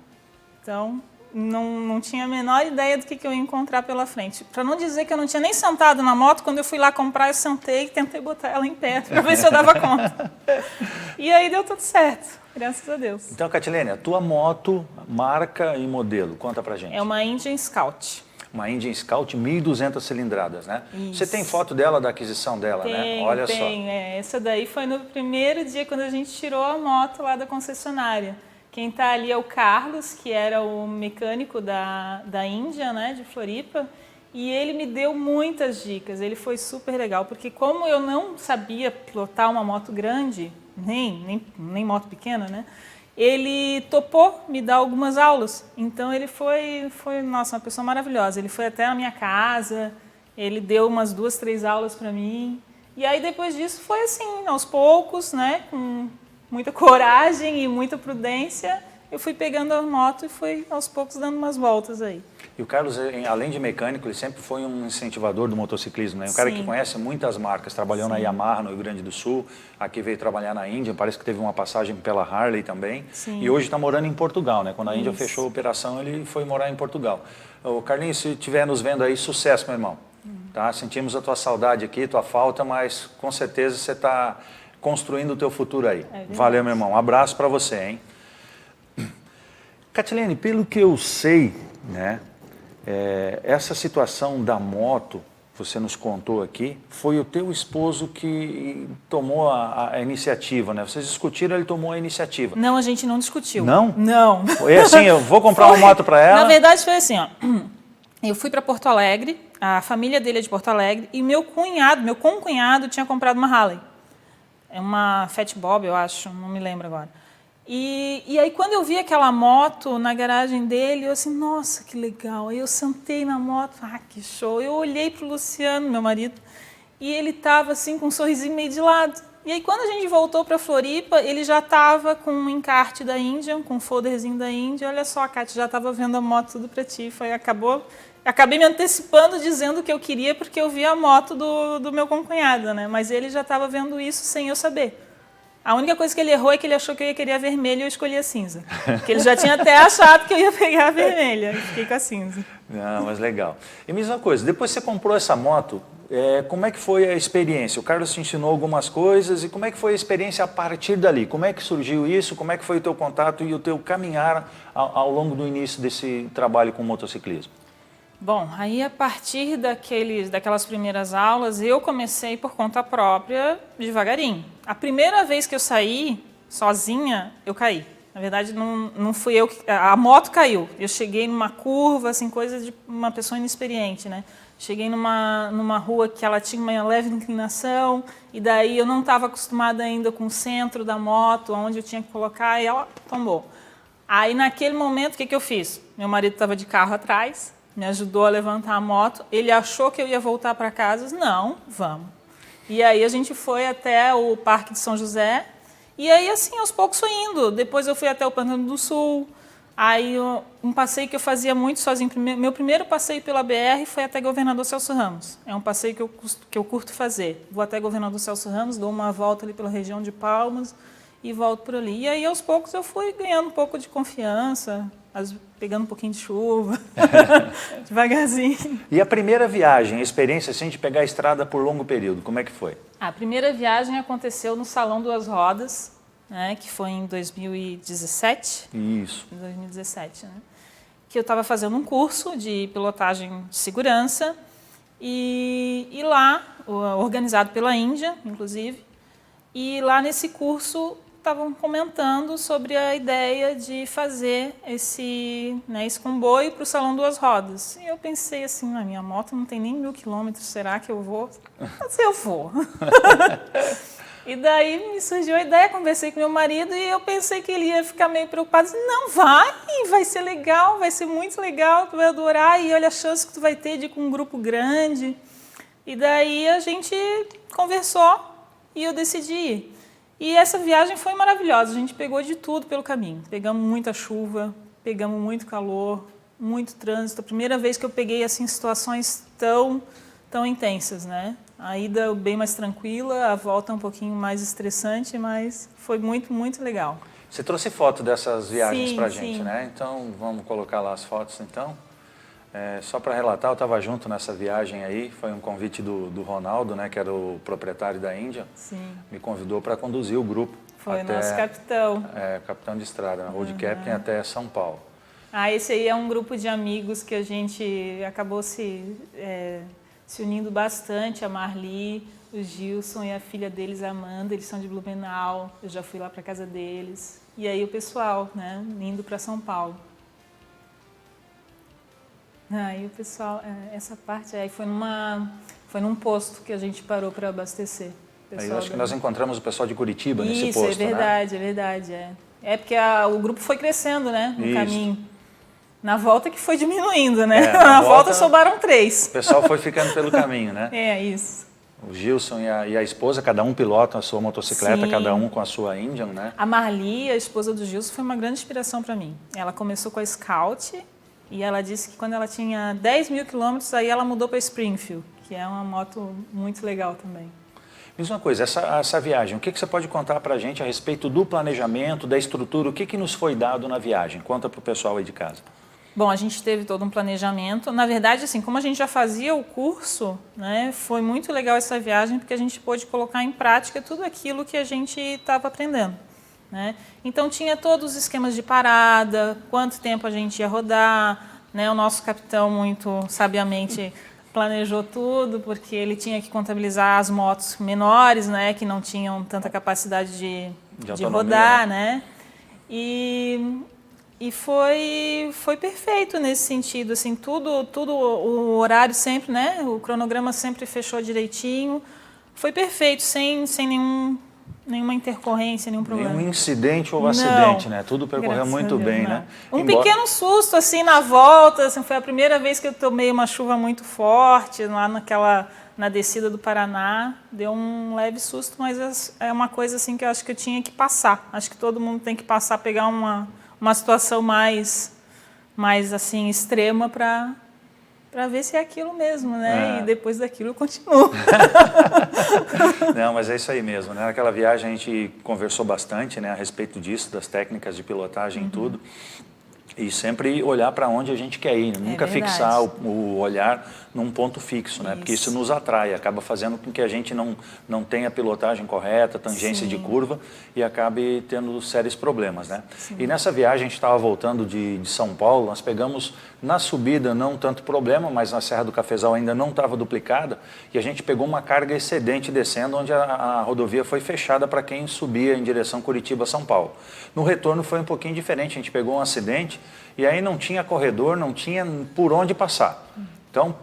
Então, não tinha a menor ideia do que eu ia encontrar pela frente. Para não dizer que eu não tinha nem sentado na moto, quando eu fui lá comprar, eu sentei e tentei botar ela em pé para ver se eu dava conta. E aí deu tudo certo, graças a Deus. Então, Catilene, a tua moto, marca e modelo, conta pra gente. É uma Indian Scout. Uma Indian Scout 1.200 cilindradas, né? Isso. Você tem foto dela, da aquisição dela, né? Olha só. Essa daí foi no primeiro dia, quando a gente tirou a moto lá da concessionária. Quem está ali é o Carlos, que era o mecânico da Índia, né, de Floripa, e ele me deu muitas dicas. Ele foi super legal, porque como eu não sabia pilotar uma moto grande, nem moto pequena, né, ele topou me dar algumas aulas. Então ele foi, nossa, uma pessoa maravilhosa. Ele foi até a minha casa, ele deu umas 2, 3 aulas para mim. E aí depois disso foi assim, aos poucos, né, com muita coragem e muita prudência, eu fui pegando a moto e fui aos poucos dando umas voltas aí. E o Carlos, além de mecânico, ele sempre foi um incentivador do motociclismo, né? Um cara que conhece muitas marcas, trabalhou na Yamaha no Rio Grande do Sul, aqui veio trabalhar na Índia, parece que teve uma passagem pela Harley também. Sim. E hoje está morando em Portugal, né? Quando a Índia fechou a operação, ele foi morar em Portugal. Ô, Carlinhos, se estiver nos vendo aí, sucesso, meu irmão. Tá? Sentimos a tua saudade aqui, tua falta, mas com certeza você está construindo o teu futuro aí. Valeu, meu irmão. Um abraço para você, hein? Catilene, pelo que eu sei, né, essa situação da moto, você nos contou aqui, foi o teu esposo que tomou a iniciativa, né? Vocês discutiram, ele tomou a iniciativa. Não, a gente não discutiu. Não? Não. Foi assim, eu vou comprar uma moto para ela. Na verdade, foi assim, ó. Eu fui para Porto Alegre, a família dele é de Porto Alegre, e meu concunhado tinha comprado uma Harley. É uma Fat Bob, eu acho, não me lembro agora. E aí, quando eu vi aquela moto na garagem dele, eu assim, nossa, que legal. Aí eu sentei na moto, que show. Eu olhei para o Luciano, meu marido, e ele estava assim, com um sorrisinho meio de lado. E aí, quando a gente voltou para Floripa, ele já estava com um encarte da Índia, com um folderzinho da Índia. Olha só, Cátia, já estava vendo a moto tudo para ti. Acabei me antecipando dizendo o que eu queria, porque eu vi a moto do meu concunhado, né? Mas ele já estava vendo isso sem eu saber. A única coisa que ele errou é que ele achou que eu ia querer a vermelha e eu escolhi a cinza. Porque ele já tinha até achado que eu ia pegar a vermelha. E fiquei com a cinza. Não, mas legal. E mesma coisa, depois que você comprou essa moto, como é que foi a experiência? O Carlos te ensinou algumas coisas e como é que foi a experiência a partir dali? Como é que surgiu isso? Como é que foi o teu contato e o teu caminhar ao longo do início desse trabalho com o motociclismo? Bom, aí a partir daquelas primeiras aulas, eu comecei por conta própria, devagarinho. A primeira vez que eu saí sozinha, eu caí. Na verdade, não fui eu que... A moto caiu. Eu cheguei numa curva, assim, coisa de uma pessoa inexperiente, né? Cheguei numa rua que ela tinha uma leve inclinação, e daí eu não estava acostumada ainda com o centro da moto, onde eu tinha que colocar, e ela tombou. Aí, naquele momento, o que eu fiz? Meu marido estava de carro atrás, me ajudou a levantar a moto. Ele achou que eu ia voltar para casa. Não, vamos. E aí a gente foi até o Parque de São José. E aí, assim, aos poucos foi indo. Depois eu fui até o Pantano do Sul. Aí um passeio que eu fazia muito sozinho. Meu primeiro passeio pela BR foi até Governador Celso Ramos. É um passeio que eu curto fazer. Vou até Governador Celso Ramos, dou uma volta ali pela região de Palmas e volto por ali. E aí, aos poucos, eu fui ganhando um pouco de confiança, pegando um pouquinho de chuva, devagarzinho. E a primeira viagem, a experiência assim, de pegar a estrada por longo período, como é que foi? A primeira viagem aconteceu no Salão Duas Rodas, né, que foi em 2017. Isso. Em 2017, né? Que eu estava fazendo um curso de pilotagem de segurança e lá, organizado pela Índia, inclusive, e lá nesse curso estavam comentando sobre a ideia de fazer esse comboio para o Salão Duas Rodas. E eu pensei assim, na minha moto não tem nem 1000 quilômetros, será que eu vou? Mas eu vou. E daí me surgiu a ideia, conversei com meu marido e eu pensei que ele ia ficar meio preocupado. Não, vai ser legal, vai ser muito legal, tu vai adorar e olha a chance que tu vai ter de ir com um grupo grande. E daí a gente conversou e eu decidi ir. E essa viagem foi maravilhosa, a gente pegou de tudo pelo caminho. Pegamos muita chuva, pegamos muito calor, muito trânsito. A primeira vez que eu peguei assim, situações tão intensas, né? A ida bem mais tranquila, a volta um pouquinho mais estressante, mas foi muito, muito legal. Você trouxe foto dessas viagens pra gente, sim. né? Então, vamos colocar lá as fotos, então. Só para relatar, eu estava junto nessa viagem aí, foi um convite do Ronaldo, né, que era o proprietário da Índia. Sim. Me convidou para conduzir o grupo. Foi até, nosso capitão. Capitão de estrada, road captain até São Paulo. Esse aí é um grupo de amigos que a gente acabou se unindo bastante, a Marli, o Gilson e a filha deles, a Amanda, eles são de Blumenau, eu já fui lá para casa deles. E aí o pessoal, né, indo para São Paulo. Aí o pessoal, essa parte aí foi num posto que a gente parou para abastecer. Aí eu acho que nós encontramos o pessoal de Curitiba nesse Isso, posto, é verdade, né? É verdade. É porque o grupo foi crescendo, né, no caminho. Na volta que foi diminuindo, né? Na volta sobraram 3. O pessoal foi ficando pelo caminho, né? Isso. O Gilson e a esposa, cada um pilota a sua motocicleta, Sim. cada um com a sua Indian, né? A Marli, a esposa do Gilson, foi uma grande inspiração para mim. Ela começou com a Scout e ela disse que quando ela tinha 10 mil quilômetros, aí ela mudou para Springfield, que é uma moto muito legal também. Diz uma coisa, essa viagem, o que você pode contar para a gente a respeito do planejamento, da estrutura, o que nos foi dado na viagem? Conta para o pessoal aí de casa. Bom, a gente teve todo um planejamento. Na verdade, assim, como a gente já fazia o curso, né, foi muito legal essa viagem, porque a gente pôde colocar em prática tudo aquilo que a gente estava aprendendo, né? Então, tinha todos os esquemas de parada, quanto tempo a gente ia rodar, né? O nosso capitão, muito sabiamente, planejou tudo, porque ele tinha que contabilizar as motos menores, né, que não tinham tanta capacidade de rodar, né? E foi perfeito nesse sentido, assim, tudo o horário sempre, né? O cronograma sempre fechou direitinho. Foi perfeito, sem nenhuma intercorrência, nenhum problema. Nenhum incidente ou acidente, né? Tudo percorreu muito bem, né? Pequeno susto, assim, na volta, assim, foi a primeira vez que eu tomei uma chuva muito forte, lá na descida do Paraná. Deu um leve susto, mas é uma coisa, assim, que eu acho que eu tinha que passar. Acho que todo mundo tem que passar, pegar uma situação mais assim, extrema para ver se é aquilo mesmo, né? E depois daquilo eu continuo. Não, mas é isso aí mesmo, né? Naquela viagem a gente conversou bastante, né, a respeito disso, das técnicas de pilotagem e tudo. E sempre olhar para onde a gente quer ir, nunca fixar o olhar num ponto fixo, né? Porque isso nos atrai, acaba fazendo com que a gente não tenha a pilotagem correta, tangência de curva e acabe tendo sérios problemas, né? E nessa viagem a gente estava voltando de São Paulo, nós pegamos na subida não tanto problema, mas na Serra do Cafezal ainda não estava duplicada e a gente pegou uma carga excedente descendo, onde a rodovia foi fechada para quem subia em direção Curitiba-São Paulo. No retorno foi um pouquinho diferente, a gente pegou um acidente e aí não tinha corredor, não tinha por onde passar. Então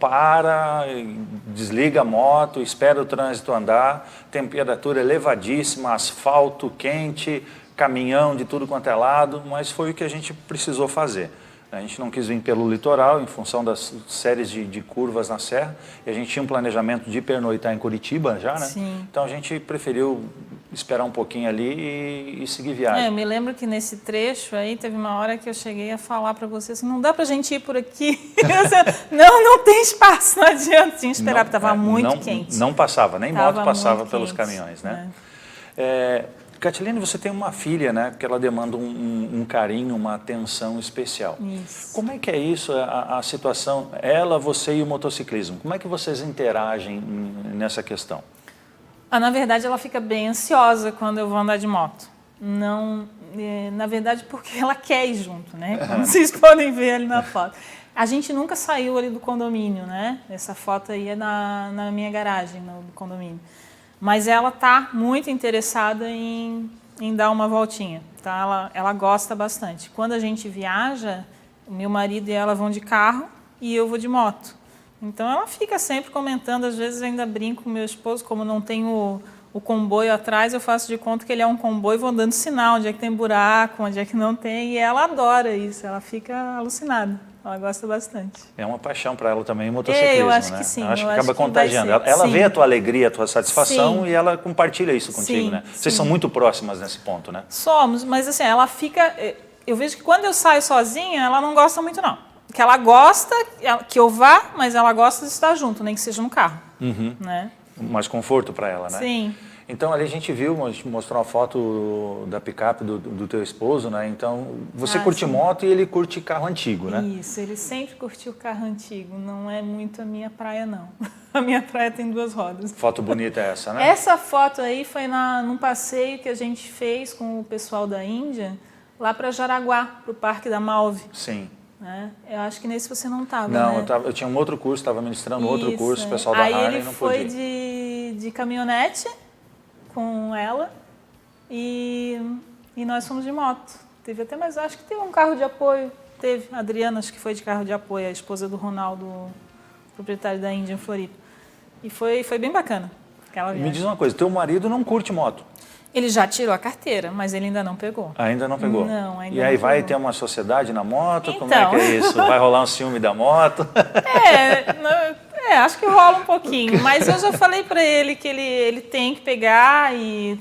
desliga a moto, espera o trânsito andar, temperatura elevadíssima, asfalto quente, caminhão de tudo quanto é lado, mas foi o que a gente precisou fazer. A gente não quis vir pelo litoral, em função das séries de curvas na serra, e a gente tinha um planejamento de pernoitar em Curitiba já, né? Sim. Então a gente preferiu esperar um pouquinho ali e seguir viagem. Eu me lembro que nesse trecho aí, teve uma hora que eu cheguei a falar para você assim, não dá pra gente ir por aqui. não tem espaço, não adianta. Tinha que esperar, porque estava muito quente. Não passava, nem Tava moto passava muito pelos quente, caminhões, né? Catilene, você tem uma filha, né? Que ela demanda um carinho, uma atenção especial. Isso. Como é que é isso, a situação, ela, você e o motociclismo? Como é que vocês interagem nessa questão? Na verdade, ela fica bem ansiosa quando eu vou andar de moto. Não, na verdade, porque ela quer ir junto, né? Como vocês podem ver ali na foto. A gente nunca saiu ali do condomínio, né? Essa foto aí é na minha garagem, no condomínio. Mas ela está muito interessada em dar uma voltinha, tá? Ela gosta bastante. Quando a gente viaja, o meu marido e ela vão de carro e eu vou de moto. Então ela fica sempre comentando, às vezes eu ainda brinco com meu esposo, como não tem o comboio atrás, eu faço de conta que ele é um comboio e vou dando sinal, onde é que tem buraco, onde é que não tem, e ela adora isso, ela fica alucinada. Ela gosta bastante. É uma paixão para ela também o motociclismo, eu acho né? que sim. Eu acho que acaba contagiando. Ela vê a tua alegria, a tua satisfação e ela compartilha isso contigo, Sim, né? sim. Vocês são muito próximas nesse ponto, né? Somos, mas assim, ela fica... Eu vejo que quando eu saio sozinha, ela não gosta muito, não. Que ela gosta que eu vá, mas ela gosta de estar junto, nem que seja no carro. Né? Mais conforto para ela, né? Sim. Então, ali a gente mostrou uma foto da picape do teu esposo, né? Então, você curte sim. moto e ele curte carro antigo, né? Isso, ele sempre curtiu carro antigo. Não é muito a minha praia, não. A minha praia tem 2 rodas. Foto bonita é essa, né? Essa foto aí foi num passeio que a gente fez com o pessoal da Índia, lá para Jaraguá, para o Parque da Malve. Sim. Né? Eu acho que nesse você não estava, Não, né? eu tinha um outro curso, estava ministrando outro Isso, curso, o pessoal da Aí Harley ele não foi podia. de caminhonete com ela e nós fomos de moto. Teve até, mas acho que teve um carro de apoio. Teve, a Adriana acho que foi de carro de apoio, a esposa do Ronaldo, proprietário da Índia em Floripa. E foi bem bacana aquela viagem. Me diz uma coisa, teu marido não curte moto? Ele já tirou a carteira, mas ele ainda não pegou. Ainda não pegou? Não, ainda E aí não vai pegou. ter uma sociedade na moto? Como Então. é que é isso? Vai rolar um ciúme da moto? Acho que rola um pouquinho, mas eu já falei para ele que ele tem que pegar e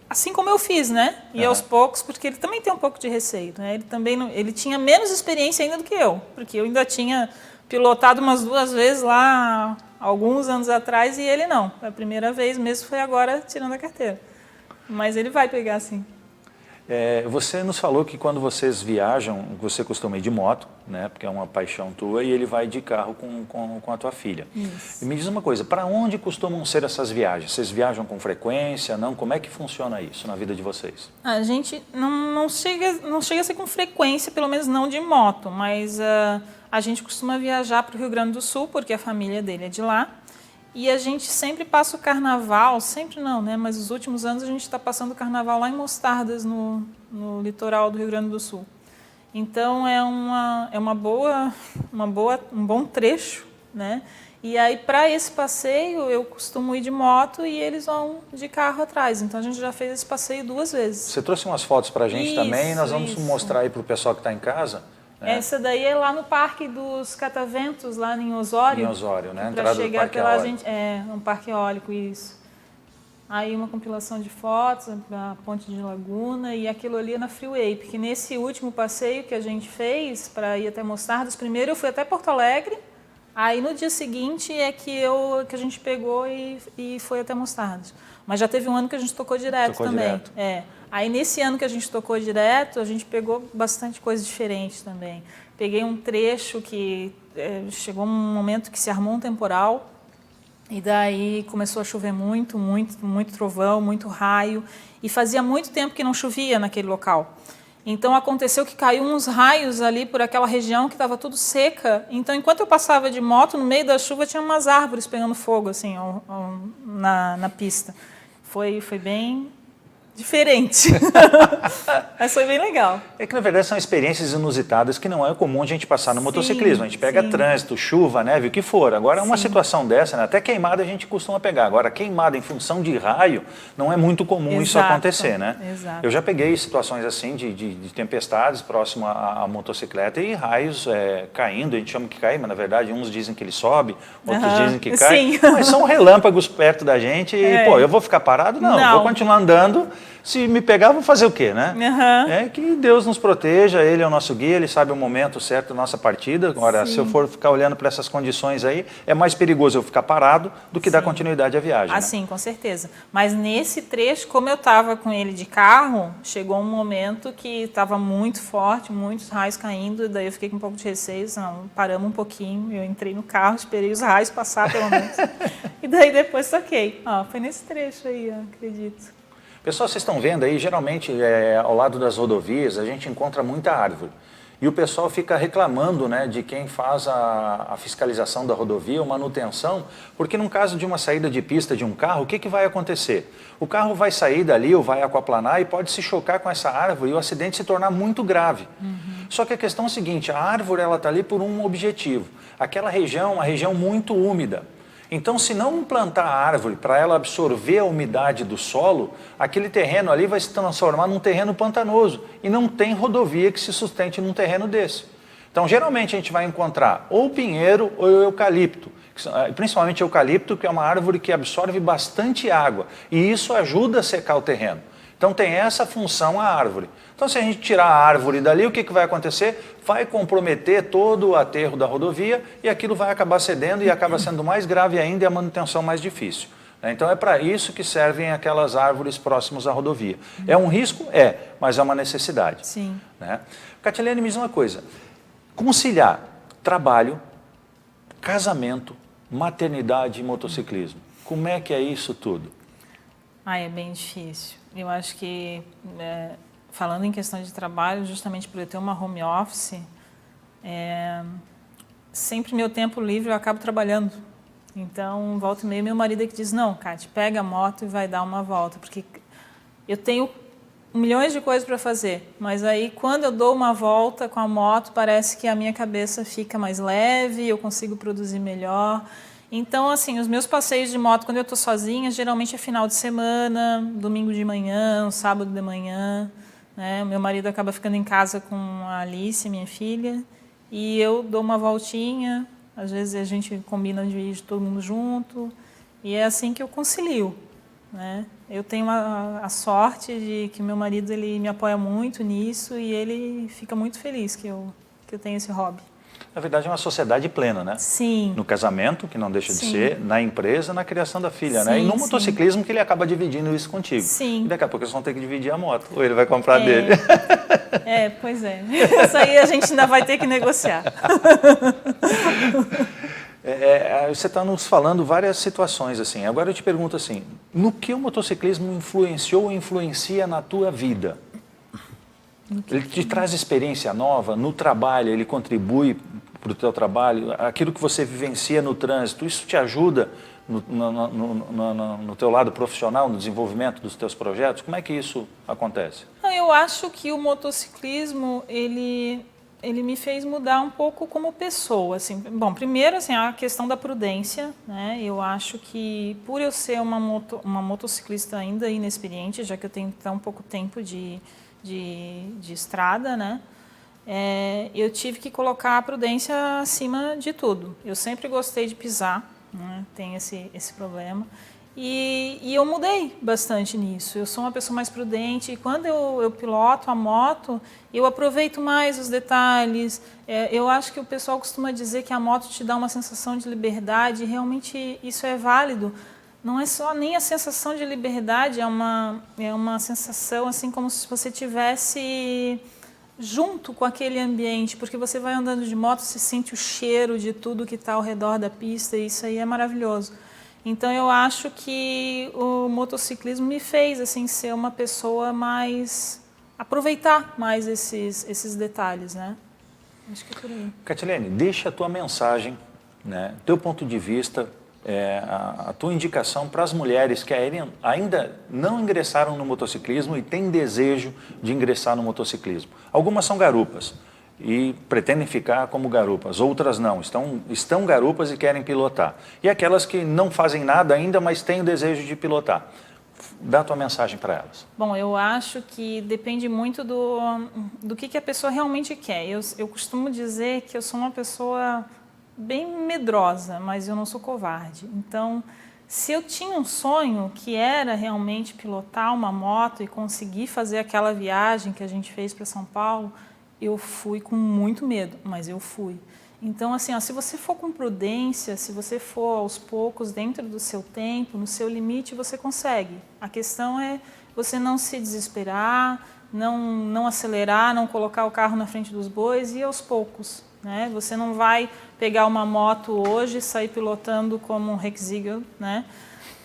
assim como eu fiz, né? E aos poucos, porque ele também tem um pouco de receio, né? Ele também ele tinha menos experiência ainda do que eu, porque eu ainda tinha pilotado umas 2 vezes lá alguns anos atrás e ele não. A primeira vez mesmo foi agora tirando a carteira. Mas ele vai pegar sim. Você nos falou que quando vocês viajam, você costuma ir de moto, né? Porque é uma paixão tua, e ele vai de carro com a tua filha. Isso. E me diz uma coisa, para onde costumam ser essas viagens? Vocês viajam com frequência, não? Como é que funciona isso na vida de vocês? A gente não chega a ser com frequência, pelo menos não de moto, mas a gente costuma viajar para o Rio Grande do Sul, porque a família dele é de lá. E a gente sempre passa o carnaval, sempre não, né? Mas os últimos anos a gente está passando o carnaval lá em Mostardas, no litoral do Rio Grande do Sul. Então é um bom trecho, né? E aí para esse passeio eu costumo ir de moto e eles vão de carro atrás. Então a gente já fez esse passeio 2 vezes. Você trouxe umas fotos para a gente também, e nós vamos mostrar aí para o pessoal que está em casa. Essa daí é lá no Parque dos Cataventos, lá em Osório. Em Osório, né? Para Entrada do chegar Parque pela Eólico. gente, um parque eólico, isso. Aí uma compilação de fotos da Ponte de Laguna e aquilo ali na Freeway, porque nesse último passeio que a gente fez para ir até Mostardas, primeiro eu fui até Porto Alegre, aí no dia seguinte que a gente pegou e foi até Mostardas. Mas já teve um ano que a gente tocou direto também. Direto. Aí nesse ano que a gente tocou direto, a gente pegou bastante coisa diferente também. Peguei um trecho que chegou um momento que se armou um temporal e daí começou a chover muito, muito, muito trovão, muito raio e fazia muito tempo que não chovia naquele local. Então aconteceu que caiu uns raios ali por aquela região que estava tudo seca. Então enquanto eu passava de moto, no meio da chuva tinha umas árvores pegando fogo assim na pista. Foi bem diferente, mas foi bem legal. É que, na verdade, são experiências inusitadas que não é comum a gente passar no motociclismo. A gente pega trânsito, chuva, neve, o que for. Agora, uma situação dessa, né, até queimada a gente costuma pegar. Agora, queimada em função de raio, não é muito comum isso acontecer, né? Exato. Eu já peguei situações assim de tempestades próximo à motocicleta e raios caindo. A gente chama que cai, mas, na verdade, uns dizem que ele sobe, outros dizem que cai. Sim. Mas são relâmpagos perto da gente e, eu vou ficar parado? Não, vou continuar andando se me pegar, vou fazer o quê, né? Uhum. É que Deus nos proteja, Ele é o nosso guia, Ele sabe o momento certo da nossa partida. Agora, se eu for ficar olhando para essas condições aí, é mais perigoso eu ficar parado do que dar continuidade à viagem. Sim, com certeza. Mas nesse trecho, como eu estava com ele de carro, chegou um momento que estava muito forte, muitos raios caindo, daí eu fiquei com um pouco de receio, não, paramos um pouquinho, eu entrei no carro, esperei os raios passar pelo menos, e daí depois toquei. Foi nesse trecho aí, eu acredito. Pessoal, vocês estão vendo aí, geralmente ao lado das rodovias a gente encontra muita árvore. E o pessoal fica reclamando, né, de quem faz a fiscalização da rodovia, ou manutenção, porque num caso de uma saída de pista de um carro, o que vai acontecer? O carro vai sair dali ou vai aquaplanar e pode se chocar com essa árvore e o acidente se tornar muito grave. Só que a questão é a seguinte, a árvore está ali por um objetivo. Aquela região é uma região muito úmida. Então, se não plantar a árvore para ela absorver a umidade do solo, aquele terreno ali vai se transformar num terreno pantanoso e não tem rodovia que se sustente num terreno desse. Então, geralmente a gente vai encontrar ou pinheiro ou eucalipto, principalmente eucalipto, que é uma árvore que absorve bastante água e isso ajuda a secar o terreno. Então tem essa função a árvore. Então se a gente tirar a árvore dali, o que vai acontecer? Vai comprometer todo o aterro da rodovia e aquilo vai acabar cedendo e acaba sendo mais grave ainda e a manutenção mais difícil. Então é para isso que servem aquelas árvores próximas à rodovia. É um risco? É, mas é uma necessidade. Sim. Catilene, me diz uma coisa, conciliar trabalho, casamento, maternidade e motociclismo, como é que é isso tudo? É bem difícil. Eu acho que, falando em questão de trabalho, justamente por eu ter uma home office, sempre meu tempo livre eu acabo trabalhando. Então, volta e meia, meu marido é que diz, não, Cátia, pega a moto e vai dar uma volta, porque eu tenho milhões de coisas para fazer, mas aí quando eu dou uma volta com a moto, parece que a minha cabeça fica mais leve, eu consigo produzir melhor. Então, assim, os meus passeios de moto, quando eu estou sozinha, geralmente é final de semana, domingo de manhã, sábado de manhã, né? Meu marido acaba ficando em casa com a Alice, minha filha, e eu dou uma voltinha, às vezes a gente combina de ir todo mundo junto, e é assim que eu concilio, né? Eu tenho a sorte de que meu marido ele me apoia muito nisso e ele fica muito feliz que eu tenho esse hobby. Na verdade, é uma sociedade plena, né? Sim. No casamento, que não deixa de Sim. ser, na empresa, na criação da filha, Sim, né? E no sim. motociclismo, que ele acaba dividindo isso contigo. Sim. E daqui a pouco eles vão ter que dividir a moto, ou ele vai comprar dele. Pois é. Isso aí a gente ainda vai ter que negociar. Você está nos falando várias situações, assim. Agora eu te pergunto assim, no que o motociclismo influenciou ou influencia na tua vida? Ele te traz experiência nova? No trabalho, ele contribui para o teu trabalho? Aquilo que você vivencia no trânsito, isso te ajuda no teu lado profissional, no desenvolvimento dos teus projetos? Como é que isso acontece? Eu acho que o motociclismo, ele me fez mudar um pouco como pessoa. Assim. Bom, primeiro, assim, a questão da prudência, né? Eu acho que, por eu ser uma motociclista ainda inexperiente, já que eu tenho tão pouco tempo de estrada, né? Eu tive que colocar a prudência acima de tudo. Eu sempre gostei de pisar, né? Tem esse problema. E eu mudei bastante nisso. Eu sou uma pessoa mais prudente e quando eu piloto a moto, eu aproveito mais os detalhes. Eu acho que o pessoal costuma dizer que a moto te dá uma sensação de liberdade e realmente isso é válido. Não é só nem a sensação de liberdade, é uma sensação assim como se você tivesse junto com aquele ambiente, porque você vai andando de moto, você sente o cheiro de tudo que está ao redor da pista e isso aí é maravilhoso. Então eu acho que o motociclismo me fez assim ser uma pessoa mais aproveitar mais esses detalhes, né? Acho que é por aí. Catilene, deixa a tua mensagem, né? Teu ponto de vista, a tua indicação para as mulheres que ainda não ingressaram no motociclismo e têm desejo de ingressar no motociclismo. Algumas são garupas e pretendem ficar como garupas, outras não, estão garupas e querem pilotar. E aquelas que não fazem nada ainda, mas têm o desejo de pilotar. Dá a tua mensagem para elas. Bom, eu acho que depende muito do que a pessoa realmente quer. Eu costumo dizer que eu sou uma pessoa bem medrosa, mas eu não sou covarde. Então, Se eu tinha um sonho que era realmente pilotar uma moto e conseguir fazer aquela viagem que a gente fez para São Paulo, eu fui com muito medo, mas eu fui. Então, assim, ó, se você for com prudência, se você for aos poucos, dentro do seu tempo, no seu limite, você consegue. A questão é você não se desesperar, não acelerar, não colocar o carro na frente dos bois e ir aos poucos, né? Você não vai pegar uma moto hoje e sair pilotando como um Hexeagle, né?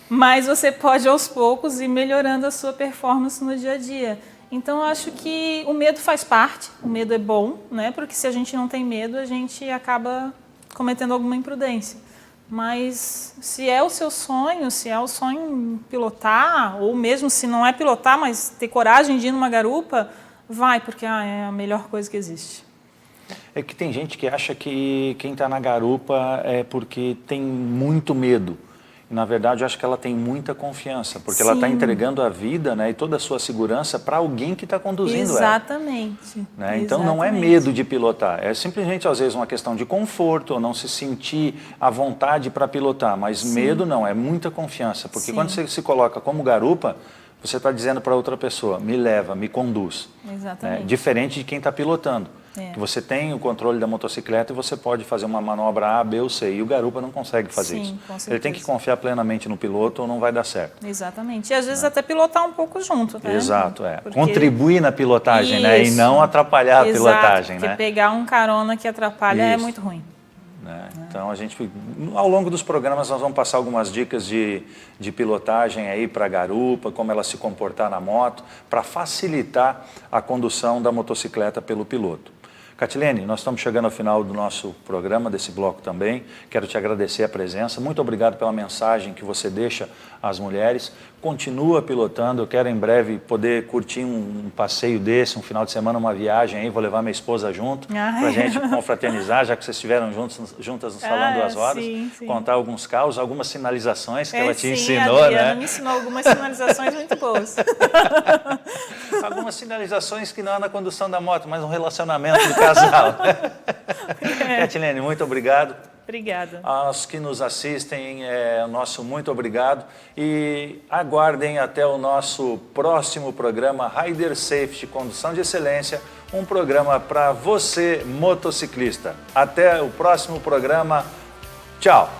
Mas você pode aos poucos ir melhorando a sua performance no dia a dia. Então, eu acho que o medo faz parte, o medo é bom, né? Porque se a gente não tem medo, a gente acaba cometendo alguma imprudência. Mas se é o seu sonho, se é o sonho pilotar, ou mesmo se não é pilotar, mas ter coragem de ir numa garupa, vai, porque é a melhor coisa que existe. É que tem gente que acha que quem está na garupa é porque tem muito medo. E, na verdade, eu acho que ela tem muita confiança, porque ela está entregando a vida, né, e toda a sua segurança para alguém que está conduzindo Exatamente. ela. Né? Então, não é medo de pilotar, é simplesmente, às vezes, uma questão de conforto, ou não se sentir à vontade para pilotar, mas medo não, é muita confiança, porque quando você se coloca como garupa, você está dizendo para outra pessoa, me leva, me conduz. Exatamente. Diferente de quem está pilotando. Que você tem o controle da motocicleta e você pode fazer uma manobra A, B ou C. E o garupa não consegue fazer isso. Com certeza. Ele tem que confiar plenamente no piloto ou não vai dar certo. Exatamente. E às vezes até pilotar um pouco junto, né? Exato, Porque... contribuir na pilotagem, né? E não atrapalhar a pilotagem, porque né? pegar um carona que atrapalha é muito ruim. Então, a gente, ao longo dos programas, nós vamos passar algumas dicas de pilotagem aí para a garupa, como ela se comportar na moto, para facilitar a condução da motocicleta pelo piloto. Catilene, nós estamos chegando ao final do nosso programa, desse bloco também. Quero te agradecer a presença. Muito obrigado pela mensagem que você deixa às mulheres. Continua pilotando. Eu quero em breve poder curtir um passeio desse, um final de semana, uma viagem aí. Vou levar minha esposa junto para a gente confraternizar, já que vocês estiveram juntas no Salão Duas Horas. Sim. Contar alguns causos, algumas sinalizações que ela te ensinou, a Adriana, né? Me ensinou algumas sinalizações muito boas. Algumas sinalizações que não é na condução da moto, mas no relacionamento do casal. Catilene, muito obrigado. Obrigada. Aos que nos assistem, nosso muito obrigado. E aguardem até o nosso próximo programa Rider Safety, Condução de Excelência, um programa para você, motociclista. Até o próximo programa. Tchau.